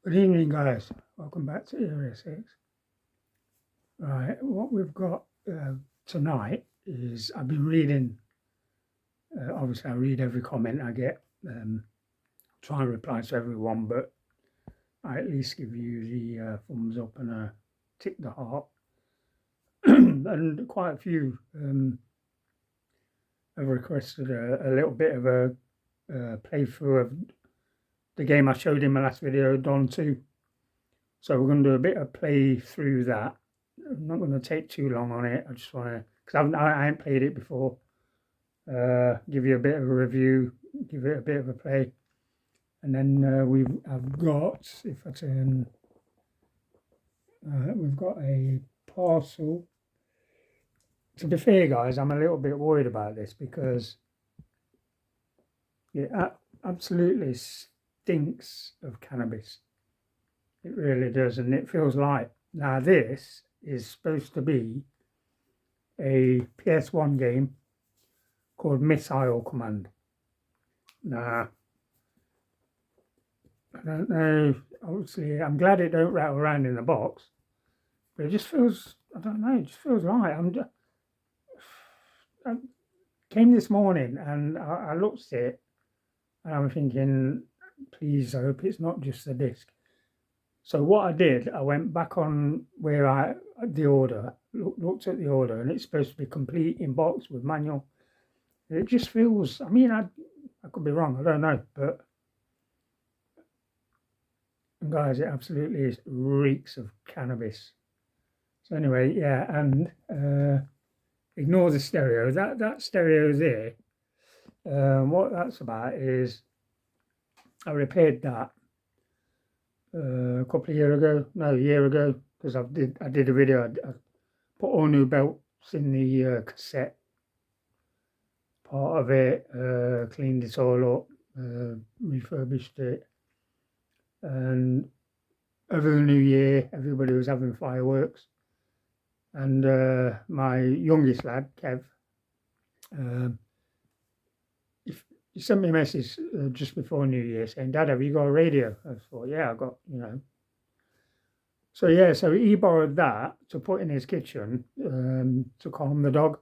Good evening, guys. Welcome back to Area 6. Right, what we've got tonight is I've been reading, obviously, I read every comment I get, try and reply to everyone, but I at least give you the thumbs up and a tick the heart. And quite a few have requested a little bit of a playthrough of the game I showed in my last video, Dawn 2. So we're going to do a bit of play through that. I'm not going to take too long on it. I just want to, because I haven't played it before, give you a bit of a review, give it a bit of a play. And then I've got, if I turn, we've got a parcel. To be fair, guys, I'm a little bit worried about this because it absolutely stinks of cannabis. It really does, and it feels like, now this is supposed to be a PS1 game called Missile Command. Now, I don't know, obviously, I'm glad it don't rattle around in the box, but it just feels, I don't know, it just feels right. I came this morning and I looked at it and I'm thinking, please, I hope it's not just the disc. So what I did, I went back on where the order, looked at the order, and it's supposed to be complete in box with manual. It just feels, I mean, I could be wrong, I don't know, but guys, it absolutely reeks of cannabis. So anyway, yeah, and ignore the stereo. That stereo there, what that's about is I repaired that a couple of years ago, no, a year ago, because I did a video. I put all new belts in the cassette part of it, cleaned it all up, refurbished it, and over the new year, everybody was having fireworks, and my youngest lad, Kev, he sent me a message just before New Year saying, "Dad, have you got a radio?" I thought, "Yeah, I got, you know." So yeah, so he borrowed that to put in his kitchen to calm the dog.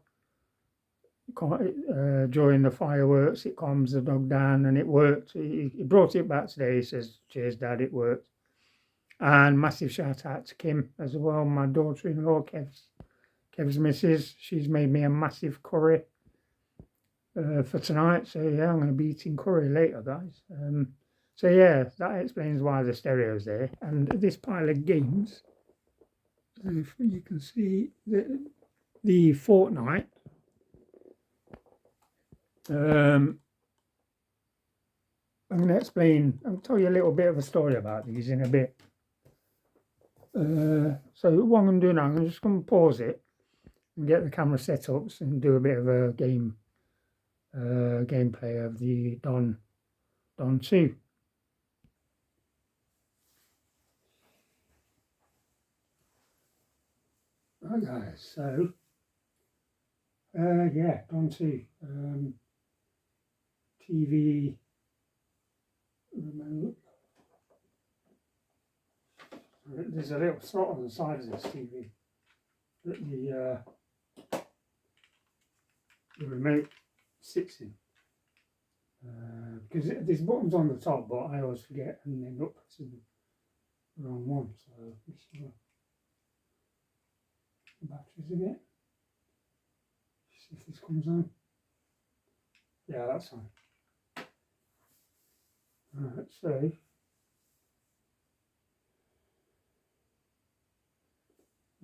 During the fireworks, it calms the dog down, and it worked. He brought it back today. He says, "Cheers, Dad, it worked." And massive shout out to Kim as well, my daughter-in-law, Kev's missus. She's made me a massive curry for tonight. So yeah, I'm going to be eating curry later, guys. So yeah, that explains why the stereo's there. And this pile of games, if you can see the Fortnite. I'm going to explain, I'll tell you a little bit of a story about these in a bit. So what I'm going to do now, I'm just going to pause it and get the camera set up and do a bit of a gameplay of the Dawn 2. Right guys, so yeah, Dawn 2, TV remote. There's a little slot on the side of this TV that the remote sits in. Because there's buttons on the top, but I always forget and end up pressing the wrong one. So let's see the batteries again. See if this comes on. Yeah, that's on. Right, so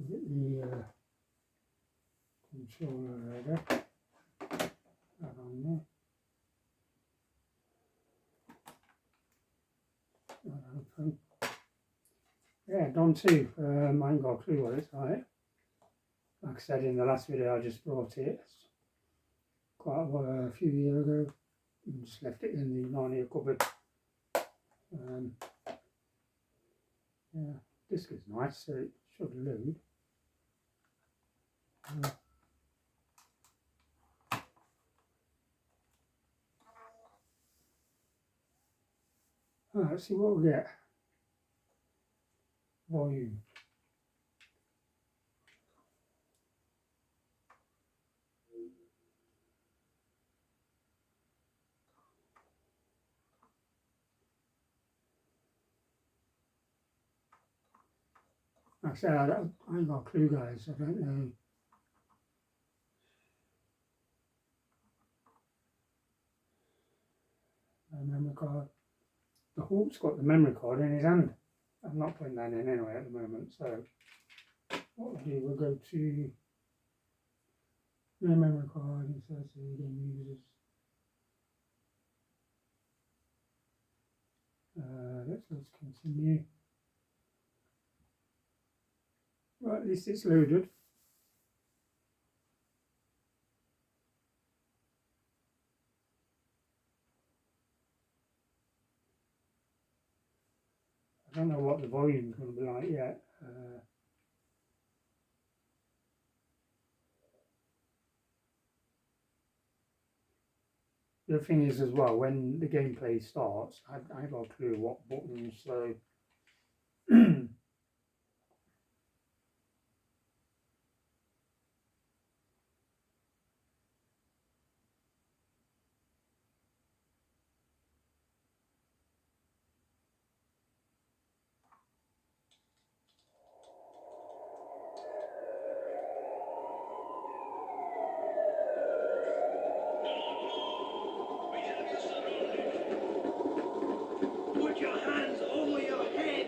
get the controller ready. That on there. That open. Yeah, Dawn 2. I ain't got a clue what it's like. Like I said in the last video, I just brought it quite a few years ago and just left it in the Narnia cupboard. Yeah, this is nice, so it should load. Let's see what we get. volume. Like I said, I ain't got a clue, guys. I don't know. Memory card. The Hulk's got the memory card in his hand. I'm not putting that in anyway at the moment. So what we'll do, we'll go to no memory card, insert game users. Let's continue. Right, at least it's loaded. I don't know what the volume's going to be like yet. The other thing is as well, when the gameplay starts, I haven't got a clue what buttons, so Put your hands over your head.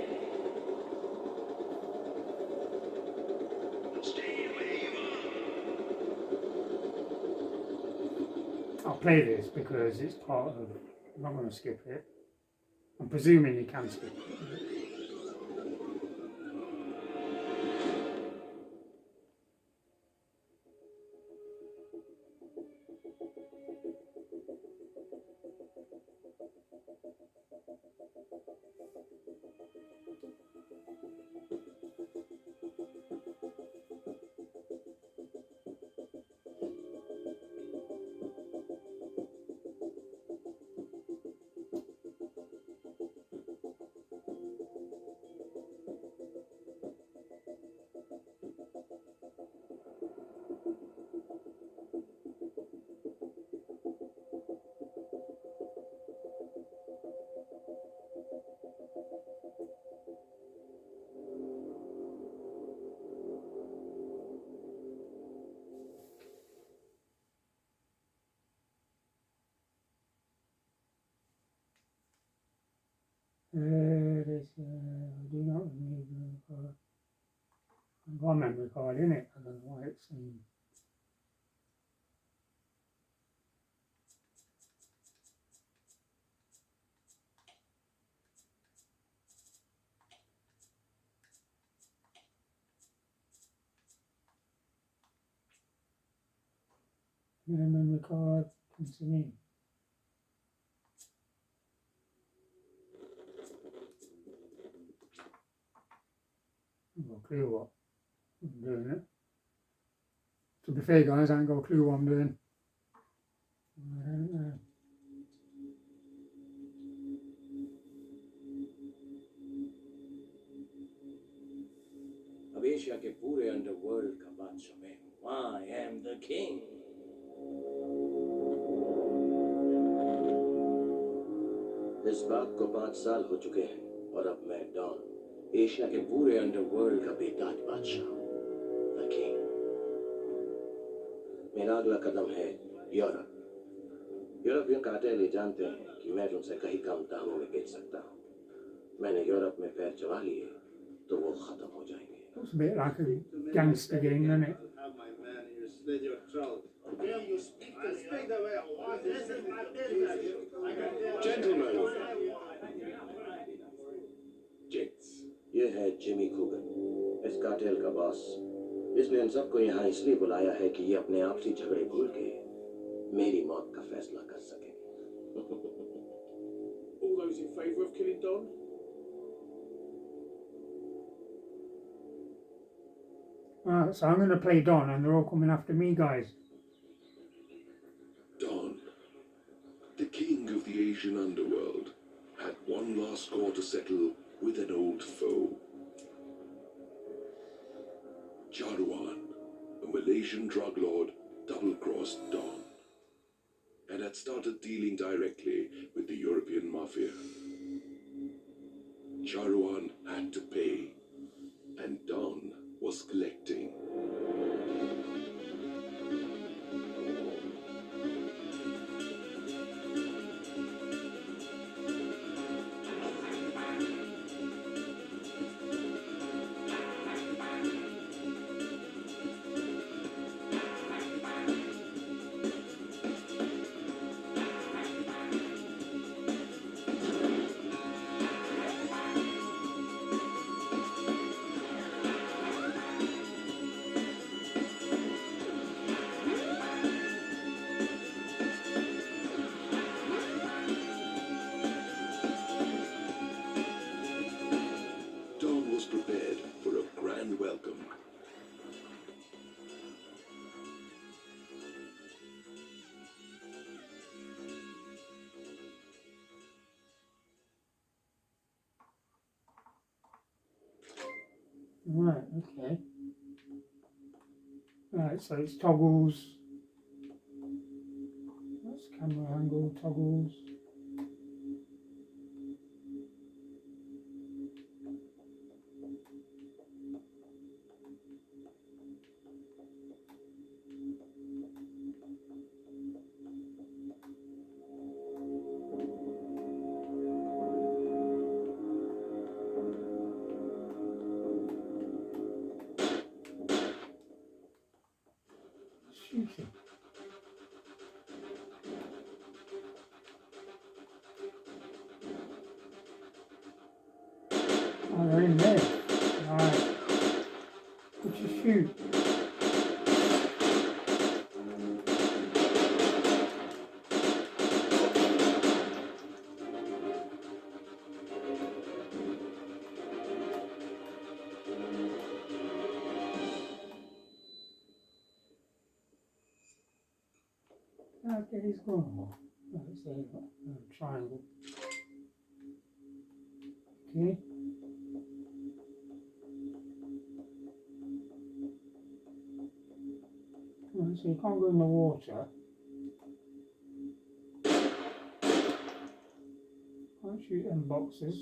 Stay where you are. I'll play this because it's part of. I'm not going to skip it. I'm presuming you can skip it. Do not remove memory card. I've got a memory card in it. I don't know why it's saying. Memory card, continue. I've got a clue what I'm doing it. To be fair, guys, I ain't got a clue what I'm doing. I don't know. अब Asia के पूरे underworld का बादशाह मैं हूँ। I am the king. इस बात को 5 साल हो चुके हैं और अब मैं डॉन एशिया के पूरे अंडरवर्ल्ड का बेताज बादशाह हूँ। The king. मेरा अगला कदम है यूरोप। यूरोपियन कार्टेल ये जानते हैं कि मैं उनसे कहीं कम दामों में बेच सकता हूँ। मैंने यूरोप में पैर चला लिए तो वो खत्म हो जाएंगे। Looks a bit like a gangster game, doesn't it? Gentlemen. Gents. ये है जिमी कूगन, इस कार्टेल का बॉस। इसने इन सबको यहाँ इसलिए बुलाया है कि ये अपने आपसी झगड़े भूल के मेरी मौत का फैसला कर सके। All those in favour of killing Don? Alright, so I'm going to play Don and they're all coming after me, guys. Don, the king of the Asian underworld, had one last score to settle with an old foe. Asian drug lord double-crossed Don and had started dealing directly with the European mafia. Charuan had to pay, and Don was collecting. Don was prepared for a grand welcome. Right, okay. Right, so it's toggles. That's camera angle, toggles. Shooting. Oh, they're in there. Right. What you shoot? Okay, he's gone. Oh, it's there. Triangle. Okay. Right, so you can't go in the water. Can't shoot them boxes.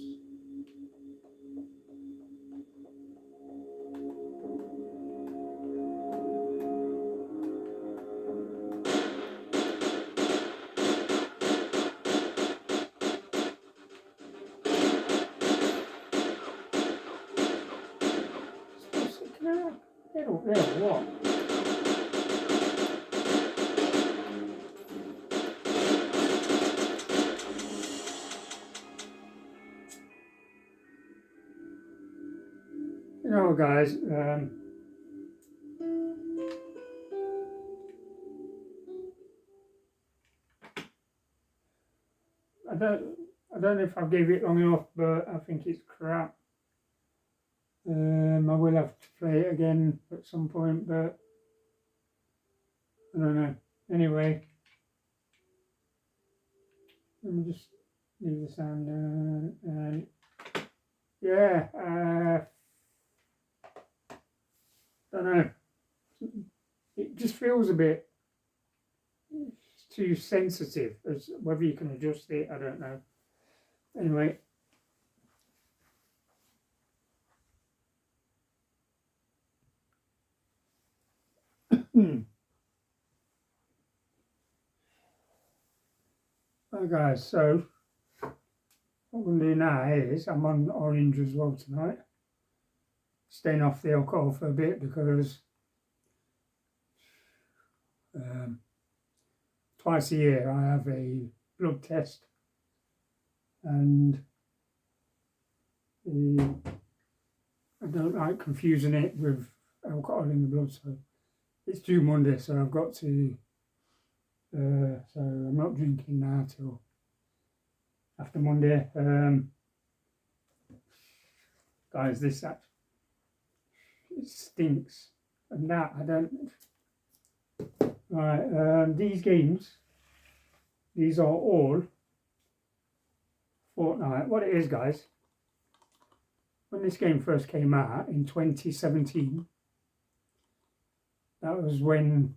Can I get up there or what? You know, guys, I don't know if I gave it long enough, but I think it's crap. I will have to play it again at some point, but I don't know. Anyway, let me just leave the sound down, and yeah, don't know. It just feels a bit too sensitive. As whether you can adjust it, I don't know. Anyway. Well, guys, so what I'm going to do now is I'm on orange as well tonight. Staying off the alcohol for a bit because twice a year I have a blood test, and I don't like confusing it with alcohol in the blood, so it's due Monday, so I've got to so I'm not drinking now till after Monday. Guys, this actually, it stinks, and that I don't. Right, these games, these are all Fortnite. What it is, guys, when this game first came out in 2017, That was when,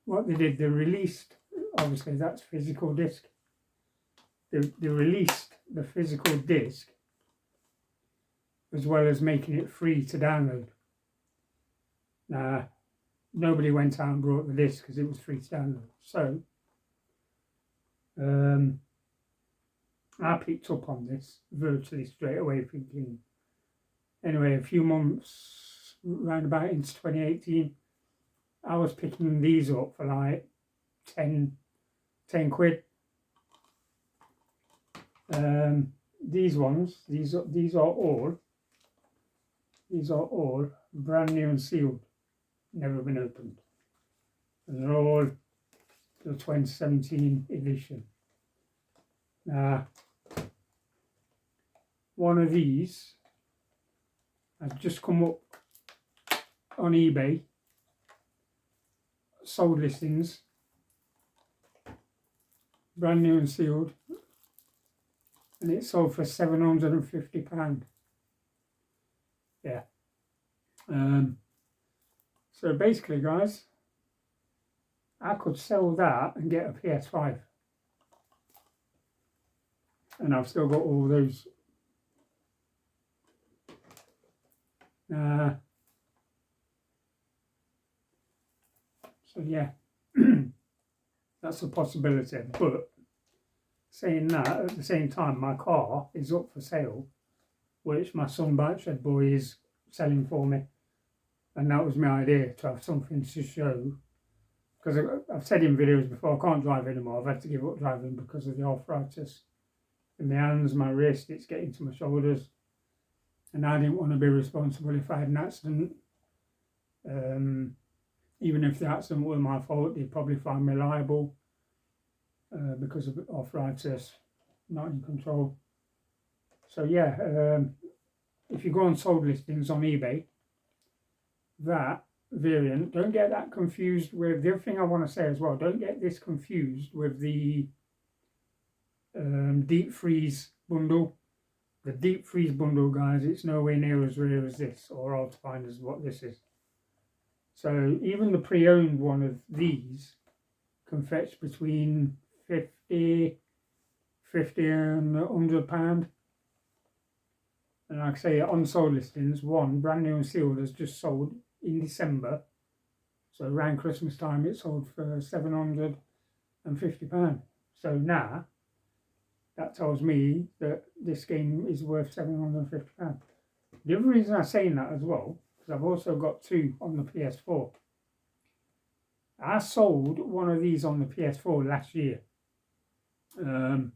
what they did, they released, obviously that's physical disc. They released the physical disc as well as making it free to download. Now, nobody went out and brought the disc because it was free to download. So, I picked up on this virtually straight away, thinking, anyway, a few months round about into 2018, I was picking these up for like 10 quid. These ones, these are all brand new and sealed, never been opened. And they're all the 2017 edition. Now, one of these has just come up on eBay, sold listings, brand new and sealed, and it sold for £750. Yeah. So basically, guys, I could sell that and get a PS5, and I've still got all those. So yeah, that's a possibility. But saying that, at the same time, my car is up for sale, which my son Bike Shed Boy is selling for me. And that was my idea, to have something to show. Because I've said in videos before, I can't drive anymore. I've had to give up driving because of the arthritis in my hands, my wrist, it's getting to my shoulders. And I didn't want to be responsible if I had an accident. Even if the accident was my fault, they'd probably find me liable because of arthritis, not in control. So yeah, if you go on sold listings on eBay, that variant, don't get that confused with, the other thing I want to say as well, don't get this confused with the deep freeze bundle. The deep freeze bundle, guys, it's nowhere near as rare as this, or hard to find as what this is. So even the pre-owned one of these can fetch between 50 and £100. And like I say, on sold listings, one brand new and sealed has just sold in December. So around Christmas time, it sold for £750. So now, that tells me that this game is worth £750. The other reason I'm saying that as well, because I've also got two on the PS4. I sold one of these on the PS4 last year. And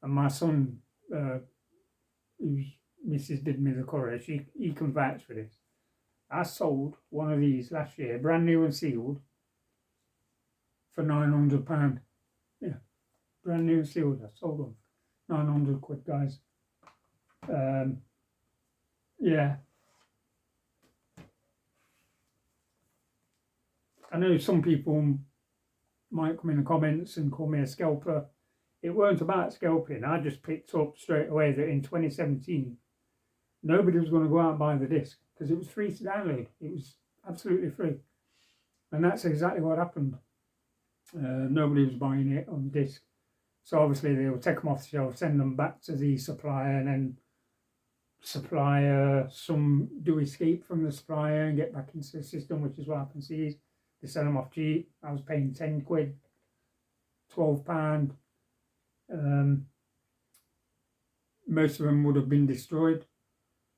my son, whose missus did me the courage, he can vouch for this. I sold one of these last year, brand new and sealed, for £900. Yeah, brand new and sealed. I sold them. 900 quid, guys. Yeah. I know some people might come in the comments and call me a scalper. It weren't about scalping. I just picked up straight away that in 2017, nobody was going to go out and buy the disc because it was free to download. It was absolutely free. And that's exactly what happened. Nobody was buying it on disc. So obviously they'll take them off the shelf, send them back to the supplier, and then supplier, some do escape from the supplier and get back into the system, which is what happens to these. They sell them off cheap. I was paying 10 quid, £12. Most of them would have been destroyed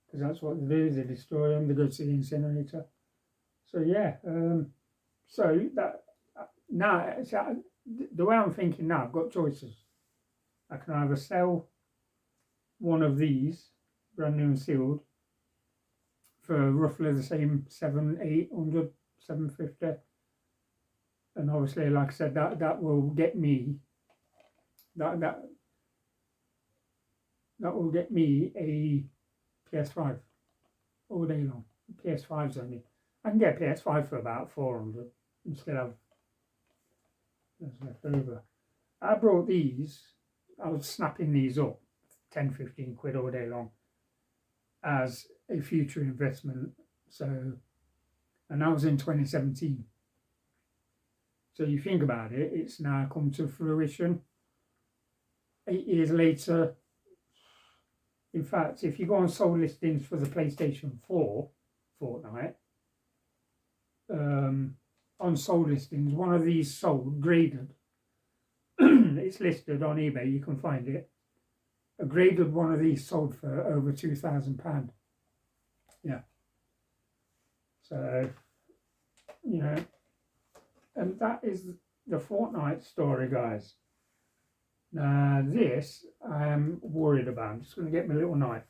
because that's what they do, they destroy them, they go to the incinerator. So yeah, so that now, the way I'm thinking now, I've got choices. I can either sell one of these, brand new and sealed, for roughly the same 700, 750. And obviously, like I said, that will get me that will get me a PS5 all day long. PS5's only, I can get a PS5 for about 400 and still have that's left over. I brought these, I was snapping these up 10-15 quid all day long as a future investment. So and that was in 2017. So you think about it, it's now come to fruition. 8 years later, in fact, if you go on sold listings for the PlayStation 4 Fortnite, on sold listings, one of these sold graded. It's listed on eBay, you can find it. A graded one of these sold for over £2,000. Yeah. So, you know, and that is the Fortnite story, guys. Now, this I am worried about. I'm just going to get my little knife.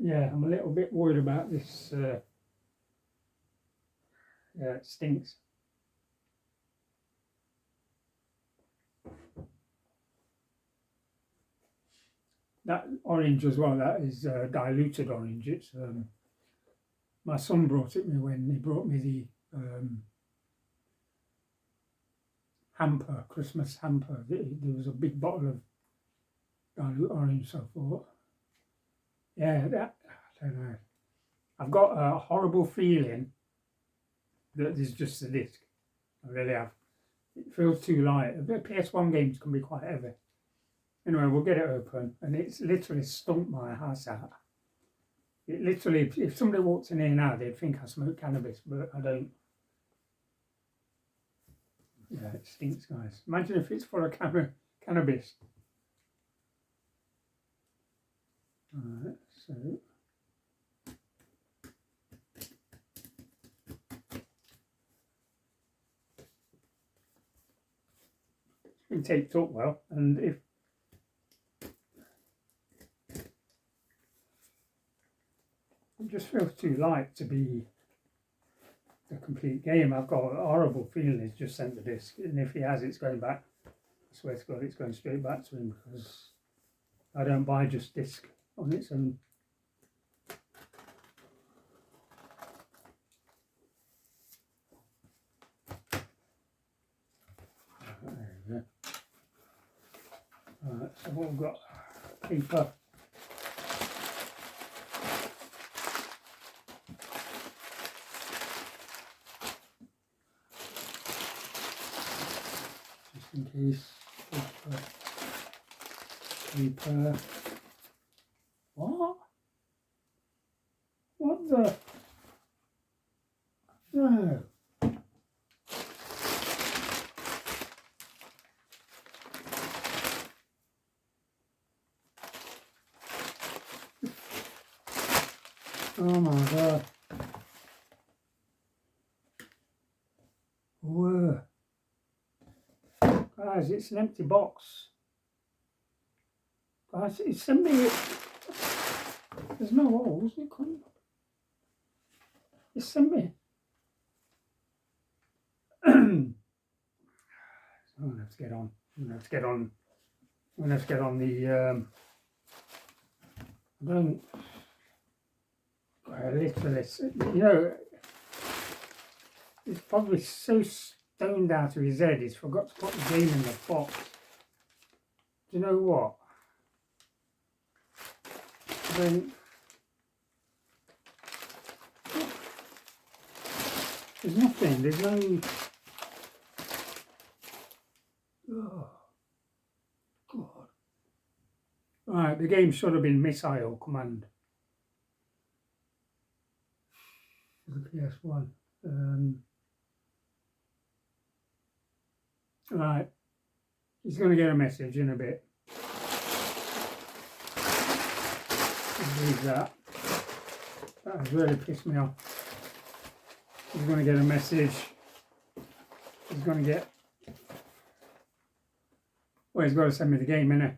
Yeah, I'm a little bit worried about this. Yeah, it stinks. That orange as well, that is diluted orange. It's my son brought it me when he brought me the hamper, Christmas hamper. There was a big bottle of dilute orange, so I thought, yeah, that, I don't know. I've got a horrible feeling that this is just a disc. I really have. It feels too light. The PS1 games can be quite heavy. Anyway, we'll get it open, and it's literally stumped my ass out. It literally, if somebody walked in here now, they'd think I smoke cannabis, but I don't. Yeah, it stinks, guys. Imagine if it's full of cannabis. Alright, so. It's been taped up well, and if it just feels too light to be a complete game. I've got a horrible feeling he's just sent the disc, and if he has, it's going back. I swear to God, it's going straight back to him, because I don't buy just disc on its own. There we go. Alright, so what we've got, paper. In case, paper. What? What the? No. Oh my God. Whoa. Guys, it's an empty box. Guys, it's simply, there's no holes, it couldn't. It's simply. I'm going to have to get on. I'm going to have to get on. I'm going to have to get on the, I don't, literally, you know, it's probably so stoned out of his head, he's forgot to put the game in the box. Do you know what? Then there's nothing, there's no. Oh, God. Right, the game should have been Missile Command. The PS1. Right, he's going to get a message in a bit. Leave that. That has really pissed me off. He's going to get a message. He's going to get. Well, he's got to send me the game, innit?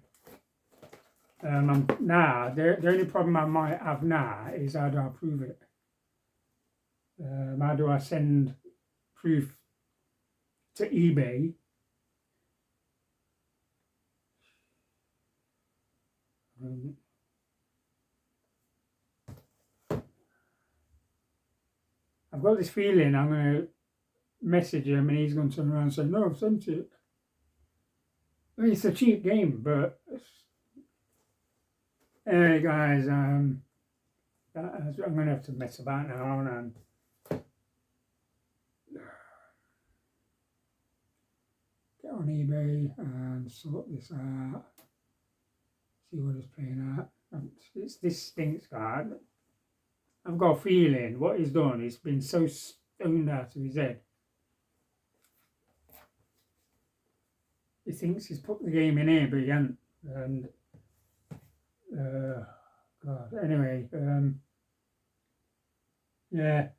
Now, the only problem I might have now is how do I prove it? How do I send proof to eBay? I've got this feeling I'm going to message him and he's going to turn around and say, no, I've sent it. I mean, it's a cheap game, but Anyway, guys, I'm going to have to mess about now and get on eBay and sort this out. See what it's playing at. This stinks, guys. I've got a feeling what he's done, he's been so stoned out of his head. He thinks he's put the game in here, but he hasn't. And God. Anyway, yeah.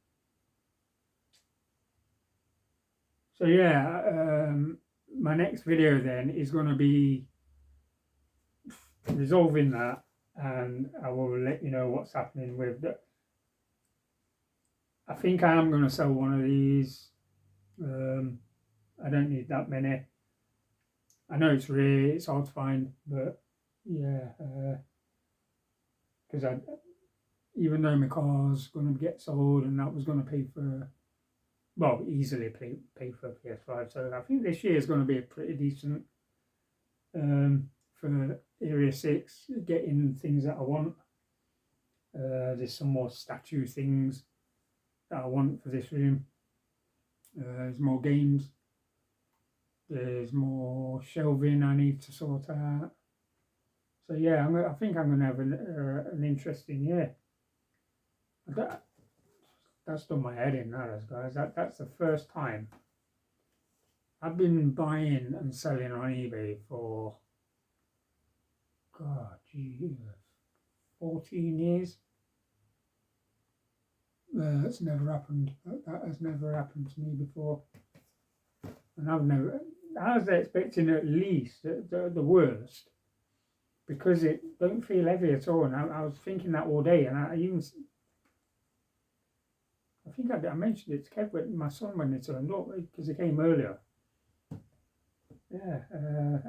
So yeah, my next video then is going to be resolving that, and I will let you know what's happening with that. I think I am going to sell one of these. I don't need that many. I know it's rare, it's hard to find, but yeah, because even though my car's going to get sold and that was going to pay for, well, easily pay for a PS5, so I think this year is going to be a pretty decent for Area 6, getting things that I want. There's some more statue things that I want for this room. There's more games. There's more shelving I need to sort out. So yeah, I think I'm going to have an interesting year. That's done my head in, that is, guys. That's the first time I've been buying and selling on eBay for, God, geez, 14 years. That's never happened. That has never happened to me before. And I was expecting at least the worst, because it don't feel heavy at all. And I was thinking that all day, and I think I mentioned it to Kev, with my son, when they turned up, because he came earlier. Yeah,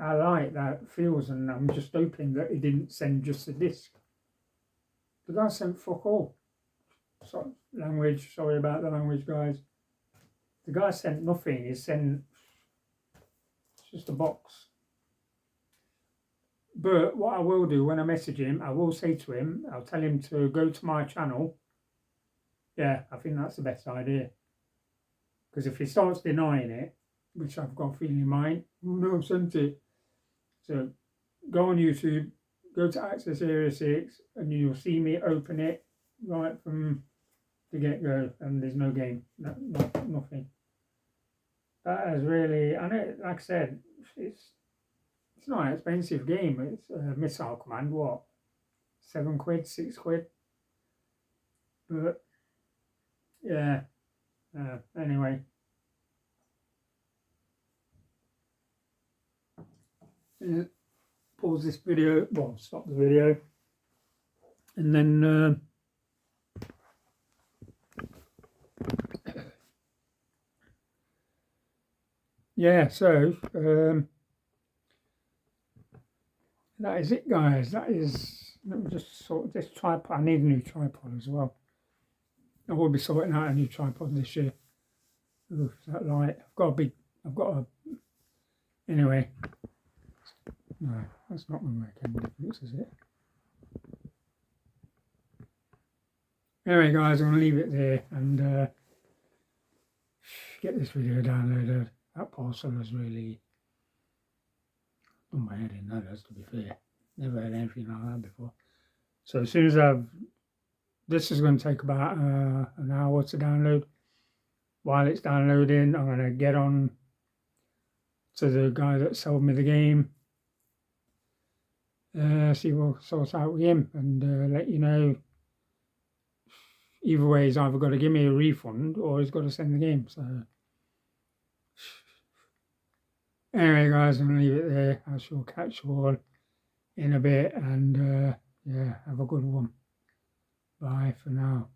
I like that feels, and I'm just hoping that he didn't send just a disc. The guy sent fuck all. Sorry about the language, guys. The guy sent nothing. He sent just a box. But what I will do when I message him, I will say to him, I'll tell him to go to my channel. Yeah, I think that's the best idea. Because if he starts denying it, which I've got a feeling in mind, no, I've sent it. So go on YouTube, go to Access Area 6, and you'll see me open it right from the get-go, and there's no game, nothing. That is really, I know, like I said, it's not an expensive game. It's a Missile Command, what, 7 quid, 6 quid? But yeah, anyway. Pause this video, well, stop the video, and then yeah, so that is it, guys. That is, let me just sort this tripod. I need a new tripod as well. I will be sorting out a new tripod this year. Ooh, is that light? Anyway. No, that's not going to make any difference, is it? Anyway, guys, I'm going to leave it there and get this video downloaded. That parcel has really done my head in, that has, to be fair. Never had anything like that before. So as soon as this is going to take about an hour to download. While it's downloading, I'm going to get on to the guy that sold me the game. See what sort out with him, and let you know. Either way, he's either got to give me a refund or he's got to send the game. So anyway, guys, I'm going to leave it there. I shall catch you all in a bit, and yeah, have a good one. Bye for now.